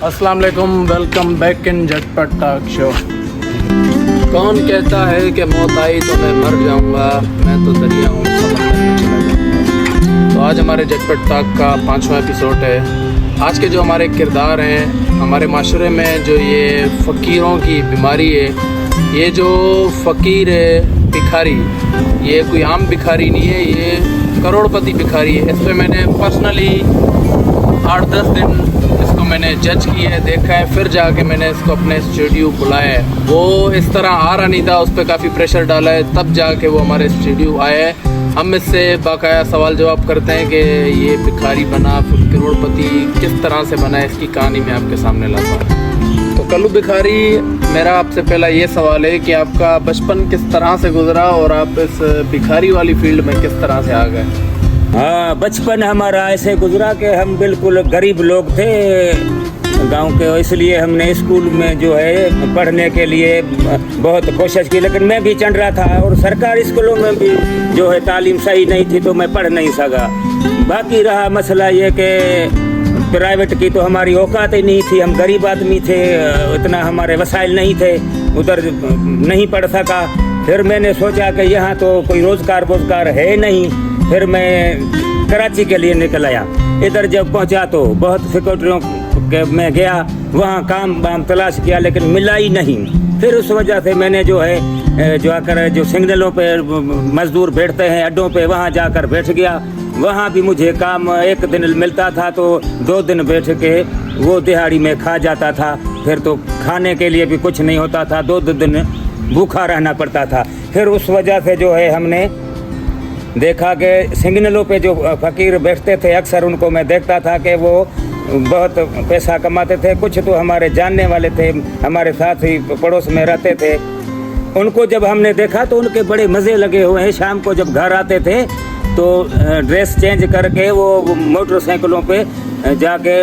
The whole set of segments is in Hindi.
अस्सलाम वालेकुम, वेलकम बैक इन झटपट टॉक शो। कौन कहता है कि मौत आई तो मैं मर जाऊंगा, मैं तो दरिया हूँ समंदर में चला जाऊंगा। तो आज हमारे झटपट टॉक का 5वां एपिसोड है। आज के जो हमारे किरदार हैं, हमारे माशरे में जो ये फ़कीरों की बीमारी है, ये जो फ़कीर है भिखारी, ये कोई आम भिखारी नहीं है, ये करोड़पति भिखारी है। इस पर मैंने पर्सनली 8-10 दिन इसको मैंने जज किया है, देखा है, फिर जाके मैंने इसको अपने स्टूडियो बुलाया है। वो इस तरह आ रहा नहीं था, उस पर काफ़ी प्रेशर डाला है, तब जाके वो हमारे स्टूडियो आया है। हम इससे बाकाया सवाल जवाब करते हैं कि ये भिखारी बना, फिर करोड़पति किस तरह से बना, इसकी कहानी मैं आपके सामने लाता हूँ। तो कल्लू भिखारी, मेरा आपसे पहला ये सवाल है कि आपका बचपन किस तरह से गुजरा और आप इस भिखारी वाली फील्ड में किस तरह से आ गए? हाँ, बचपन हमारा ऐसे गुजरा कि हम बिल्कुल गरीब लोग थे गांव के, इसलिए हमने स्कूल में जो है पढ़ने के लिए बहुत कोशिश की, लेकिन मैं भी चढ़ रहा था और सरकारी स्कूलों में भी जो है तालीम सही नहीं थी तो मैं पढ़ नहीं सका। बाकी रहा मसला ये कि प्राइवेट की तो हमारी औकात ही नहीं थी, हम गरीब आदमी थे, इतना हमारे वसाइल नहीं थे, उधर नहीं पढ़ सका। फिर मैंने सोचा कि यहाँ तो कोई रोजगार है नहीं, फिर मैं कराची के लिए निकल आया। इधर जब पहुँचा तो बहुत फैक्ट्रियों के में गया, वहाँ काम वाम तलाश किया लेकिन मिला ही नहीं। फिर उस वजह से मैंने जो है जाकर जो सिग्नलों पे मजदूर बैठते हैं अड्डों पे, वहाँ जाकर बैठ गया। वहाँ भी मुझे काम एक दिन मिलता था तो 2 दिन बैठ के वो दिहाड़ी में खा जाता था। फिर तो खाने के लिए भी कुछ नहीं होता था, 2 दिन भूखा रहना पड़ता था। फिर उस वजह से जो है हमने देखा कि सिग्नलों पे जो फ़कीर बैठते थे, अक्सर उनको मैं देखता था कि वो बहुत पैसा कमाते थे। कुछ तो हमारे जानने वाले थे, हमारे साथ ही पड़ोस में रहते थे। उनको जब हमने देखा तो उनके बड़े मज़े लगे हुए हैं। शाम को जब घर आते थे तो ड्रेस चेंज करके वो मोटरसाइकिलों पे जाके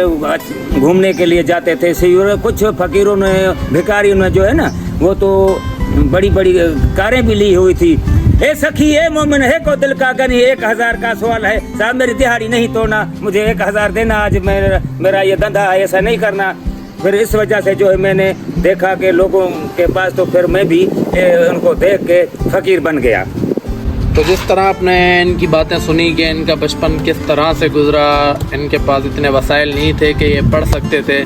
घूमने के लिए जाते थे। कुछ फ़कीरों ने, भिखारियों ने जो है ना, वो तो बड़ी बड़ी कारें भी ली हुई थी। ए सखी ए मोमिन है को दिल का गनी, 1000 का सवाल है साहब, मेरी दिहाड़ी नहीं तोड़ना, मुझे 1000 देना, आज मेरा ये धंधा है, ऐसा नहीं करना। फिर इस वजह से जो है मैंने देखा कि लोगों के पास, तो फिर मैं भी उनको देख के फ़कीर बन गया। तो जिस तरह आपने इनकी बातें सुनी कि इनका बचपन किस तरह से गुजरा, इनके पास इतने वसाइल नहीं थे कि ये पढ़ सकते थे।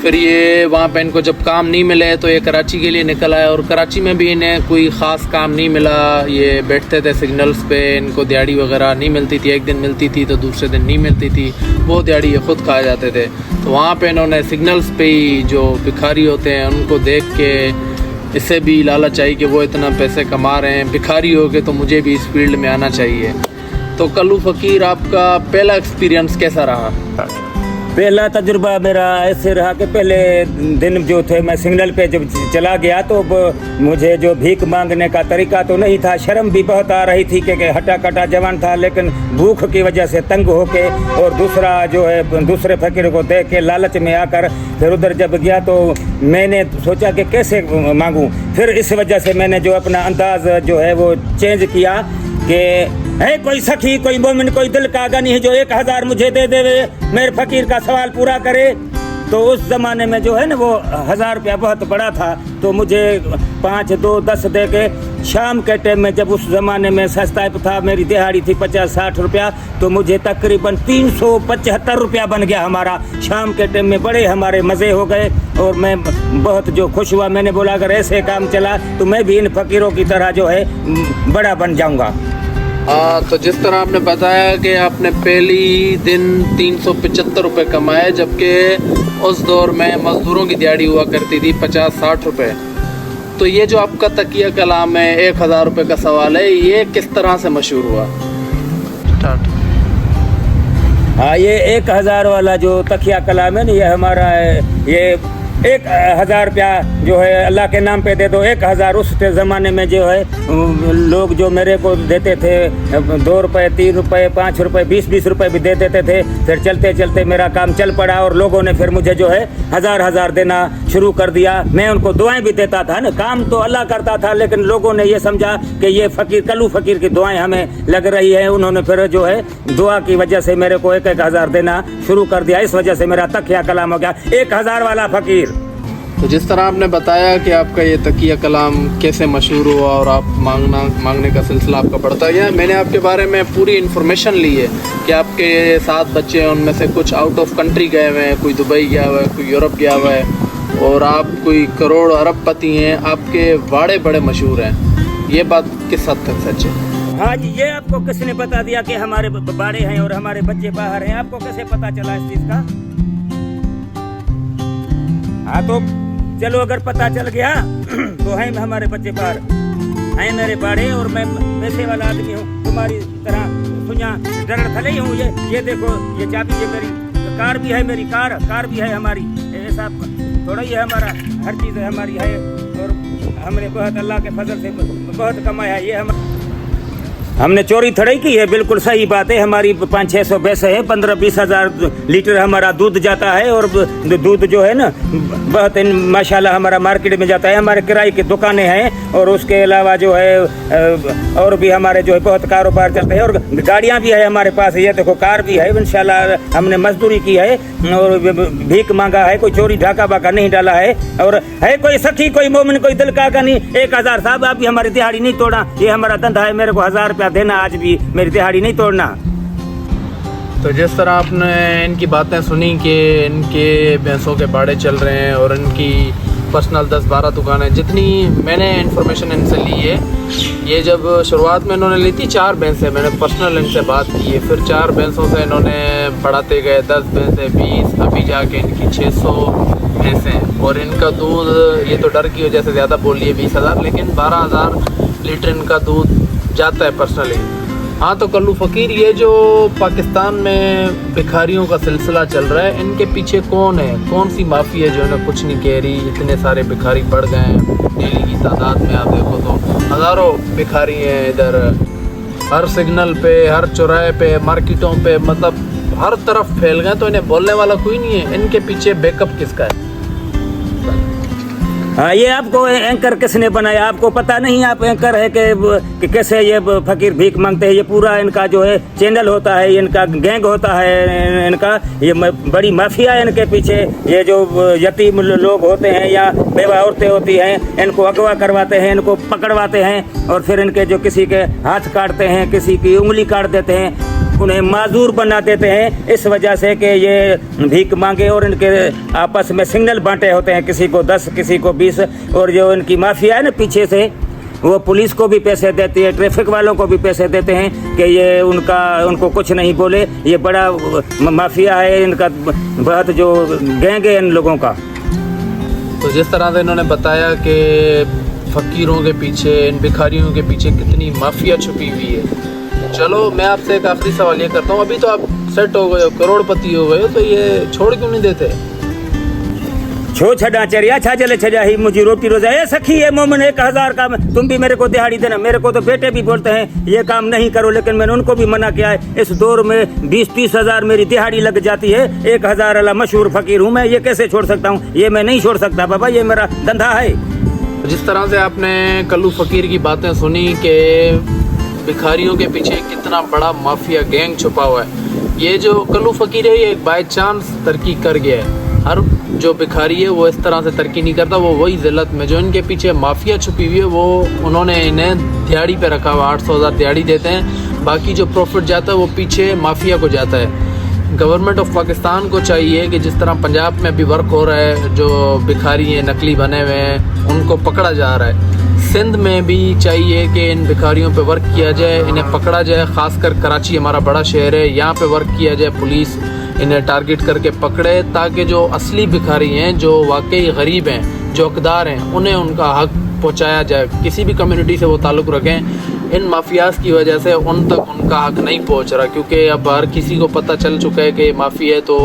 फिर ये वहाँ पे इनको जब काम नहीं मिले तो ये कराची के लिए निकल आए, और कराची में भी इन्हें कोई ख़ास काम नहीं मिला। ये बैठते थे सिग्नल्स पे, इनको दिहाड़ी वगैरह नहीं मिलती थी, एक दिन मिलती थी तो दूसरे दिन नहीं मिलती थी, वो दिहाड़ी ये ख़ुद खा जाते थे। तो वहाँ पे इन्होंने सिग्नल्स पे ही जो भिखारी होते हैं उनको देख के इससे भी लालच आई कि वो इतना पैसे कमा रहे हैं, भिखारी हो गए तो मुझे भी इस फील्ड में आना चाहिए। तो कल्लू फ़कीर, आपका पहला एक्सपीरियंस कैसा रहा? पहला तजुर्बा मेरा ऐसे रहा कि पहले दिन जो थे मैं सिग्नल पे जब चला गया तो मुझे जो भीख मांगने का तरीका तो नहीं था, शर्म भी बहुत आ रही थी क्योंकि हटा कटा जवान था, लेकिन भूख की वजह से तंग होके और दूसरा जो है दूसरे फ़कीर को देख के लालच में आकर फिर उधर जब गया तो मैंने सोचा कि कैसे मांगूं। फिर इस वजह से मैंने जो अपना अंदाज जो है वो चेंज किया कि है कोई सखी, कोई मोमिन, कोई दिल का गनी है जो 1000 मुझे दे देवे, मेरे फ़कीर का सवाल पूरा करे। तो उस ज़माने में जो है ना वो 1000 रुपया बहुत बड़ा था, तो मुझे 5, 2, 10 दे के शाम के टाइम में, जब उस ज़माने में सस्ता था, मेरी दिहाड़ी थी 50-60 रुपया, तो मुझे तकरीबन 375 रुपया बन गया हमारा शाम के टाइम में। बड़े हमारे मज़े हो गए और मैं बहुत जो खुश हुआ। मैंने बोला अगर ऐसे काम चला तो मैं भी इन फ़कीरों की तरह जो है बड़ा बन जाऊँगा। तो जिस तरह आपने बताया कि आपने पहली दिन 375 रुपये कमाए, जबकि उस दौर में मज़दूरों की दिहाड़ी हुआ करती थी 50-60 रुपये। तो ये जो आपका तकिया कलाम है, 1000 रुपये का सवाल है, ये किस तरह से मशहूर हुआ? स्टार्ट। हाँ, ये 1000 वाला जो तकिया कलाम है ना, ये हमारा ये 1000 रुपया जो है अल्लाह के नाम पे दे दो। 1000 उस ज़माने में जो है लोग जो मेरे को देते थे 2 रुपये, 3 रुपये, 5 रुपये, 20-20 रुपये भी दे देते थे। फिर चलते चलते मेरा काम चल पड़ा और लोगों ने फिर मुझे जो है 1000-1000 देना शुरू कर दिया। मैं उनको दुआएं भी देता था ना, काम तो अल्लाह करता था, लेकिन लोगों ने ये समझा कि ये फ़कीर कल्लू फ़कीर की दुआएं हमें लग रही है। उन्होंने फिर जो है दुआ की वजह से मेरे को 1-1000 देना शुरू कर दिया। इस वजह से मेरा तकिया कलाम हो गया 1000 वाला फ़कीर। तो जिस तरह आपने बताया कि आपका ये तकिया कलाम कैसे मशहूर हुआ और आप मांगने का सिलसिला आपका बढ़ता गया, मैंने आपके बारे में पूरी इन्फॉर्मेशन ली है कि आपके 7 बच्चे हैं, उनमें से कुछ आउट ऑफ कंट्री गए हुए हैं, कोई दुबई गया हुआ है, कोई यूरोप गया हुआ है और आप कोई करोड़ अरबपति हैं। आपके वाड़े बड़े मशहूर हैं, ये बात किस हद तक सच है? हाँ जी, ये आपको किसने बता दिया कि हमारे बाड़े हैं और हमारे बच्चे बाहर हैं? आपको कैसे पता चला इस चीज़ का? हाँ तो चलो, अगर पता चल गया तो है हमारे बच्चे बाहर हैं, मेरे बाड़े, और मैं पैसे वाला आदमी हूँ, तुम्हारी तरह सुनिया डर थले ही हूँ। ये देखो, ये चाबी, ये मेरी कार भी है, मेरी कार भी है हमारी। ऐसा थोड़ा ही है, हमारा हर चीज़ हमारी है और हमने बहुत अल्लाह के फजल से बहुत कमाया। ये हमने चोरी थोड़ी की है, बिल्कुल सही बात है। हमारी 500-600 भैंसें हैं, 15-20 हज़ार लीटर हमारा दूध जाता है और दूध जो है ना बहुत माशाल्लाह हमारा मार्केट में जाता है। हमारे किराए की दुकानें हैं और उसके अलावा जो है और भी हमारे जो है बहुत कारोबार चलते हैं और गाड़ियाँ भी है हमारे पास। ये देखो, कार भी है, इंशाल्लाह हमने मजदूरी की है और भीख मांगा है, कोई चोरी ढाका बाका नहीं डाला है। और है कोई सखी, कोई मोमिन, कोई दिल का नहीं। 1000 साहब, आप भी हमारी दिहाड़ी नहीं तोड़ा, ये हमारा धंधा है, मेरे को 1000 रुपया देना, आज भी मेरी दिहाड़ी नहीं तोड़ना। तो जिस तरह आपने इनकी बातें सुनी कि इनके भैंसों के बाड़े चल रहे हैं और इनकी पर्सनल 10-12 दुकानें, जितनी मैंने इन्फॉर्मेशन इनसे ली है, ये जब शुरुआत में इन्होंने ली थी 4 भैंसें, मैंने पर्सनल इनसे बात की है, फिर 4 भैंसों से इन्होंने बढ़ाते गए 10 भैंसें, 20, अभी जाके इनकी 600 भैंसें। और इनका दूध, ये तो डर की वजह से ज़्यादा बोल लिए 20,000, लेकिन 12,000 लीटर इनका दूध जाता है पर्सनली। हाँ, तो कल्लू फ़कीर, ये जो पाकिस्तान में भिखारियों का सिलसिला चल रहा है, इनके पीछे कौन है? कौन सी माफिया जो है ना कुछ नहीं कह रही? इतने सारे भिखारी बढ़ गए हैं, डेली की तादाद में आप देखो तो हज़ारों भिखारी हैं इधर, हर सिग्नल पे, हर चौराहे पे, मार्केटों पे, मतलब हर तरफ फैल गए। तो इन्हें बोलने वाला कोई नहीं है, इनके पीछे बैकअप किसका है? हाँ, ये आपको एंकर किसने बनाया? आपको पता नहीं आप एंकर है कि कैसे ये फकीर भीख मांगते हैं? ये पूरा इनका जो है चैनल होता है, इनका गैंग होता है, इनका ये बड़ी माफिया है इनके पीछे। ये जो यतीम लोग होते हैं या बेवा औरतें होती हैं, इनको अगवा करवाते हैं, इनको पकड़वाते हैं और फिर इनके जो किसी के हाथ काटते हैं, किसी की उंगली काट देते हैं, उन्हें माजूर बना देते हैं, इस वजह से कि ये भीख मांगे। और इनके आपस में सिग्नल बांटे होते हैं, किसी को 10, किसी को 20। और जो इनकी माफिया है ना पीछे से, वो पुलिस को भी पैसे देती है, ट्रैफिक वालों को भी पैसे देते हैं कि ये उनको कुछ नहीं बोले। ये बड़ा माफिया है इनका, बहुत जो गैंग है इन लोगों का। तो जिस तरह से इन्होंने बताया कि फ़कीरों के पीछे, इन भिखारियों के पीछे कितनी माफिया छुपी हुई है। चलो, मैं आपसे एक आखिरी सवाल ये करता हूँ, अभी तो आप सेट हो गए हो, करोड़पति हो गए हो, तो ये छोड़ क्यों नहीं देते? छो छड़ा चरिया छा चले छजा ही मुझे रोटी रोजा। ये सखी है मोमिन, 1000 का तुम भी मेरे को दिहाड़ी देना। मेरे को तो बेटे भी बोलते हैं ये काम नहीं करो, लेकिन मैंने उनको भी मना किया है। इस दौर में 20-30 हज़ार मेरी दिहाड़ी लग जाती है। 1000 वाला मशहूर फकीर हूँ मैं, ये कैसे छोड़ सकता हूँ? ये मैं नहीं छोड़ सकता बाबा, ये मेरा धंधा है। जिस तरह से आपने कल्लू फ़कीर की बातें सुनी कि भिखारियों के पीछे कितना बड़ा माफिया गैंग छुपा हुआ है, ये जो कल्लू फ़कीर है ये बाय चांस तरक्की कर गया है। हर जो भिखारी है वो इस तरह से तरक्की नहीं करता, वो वही ज़िल्लत में जो इनके पीछे माफिया छुपी हुई है, वो उन्होंने इन्हें दिहाड़ी पे रखा हुआ। 800,000 दिहाड़ी देते हैं, बाकी जो प्रॉफिट जाता है वो पीछे माफिया को जाता है। गवर्नमेंट ऑफ पाकिस्तान को चाहिए कि जिस तरह पंजाब में भी वर्क हो रहा है, जो भिखारी हैं नकली बने हुए हैं उनको पकड़ा जा रहा है, सिंध में भी चाहिए कि इन भिखारियों पे वर्क किया जाए, इन्हें पकड़ा जाए। ख़ासकर कराची हमारा बड़ा शहर है, यहाँ पे वर्क किया जाए, पुलिस इन्हें टारगेट करके पकड़े, ताकि जो असली भिखारी हैं, जो वाकई गरीब हैं, जो हकदार हैं, उन्हें उनका हक पहुँचाया जाए। किसी भी कम्युनिटी से वो ताल्लुक़ रखें, इन माफियाज की वजह से उन तक उनका हक नहीं पहुँच रहा, क्योंकि अब हर किसी को पता चल चुका है कि माफी है तो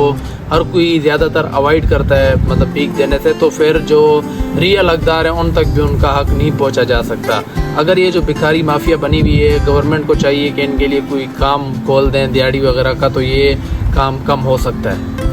हर कोई ज़्यादातर अवॉइड करता है मतलब भीख देने से, तो फिर जो रियल हकदार हैं उन तक भी उनका हक नहीं पहुंचा जा सकता। अगर ये जो भिखारी माफिया बनी हुई है, गवर्नमेंट को चाहिए कि इनके लिए कोई काम खोल दें दिहाड़ी वगैरह का, तो ये काम कम हो सकता है।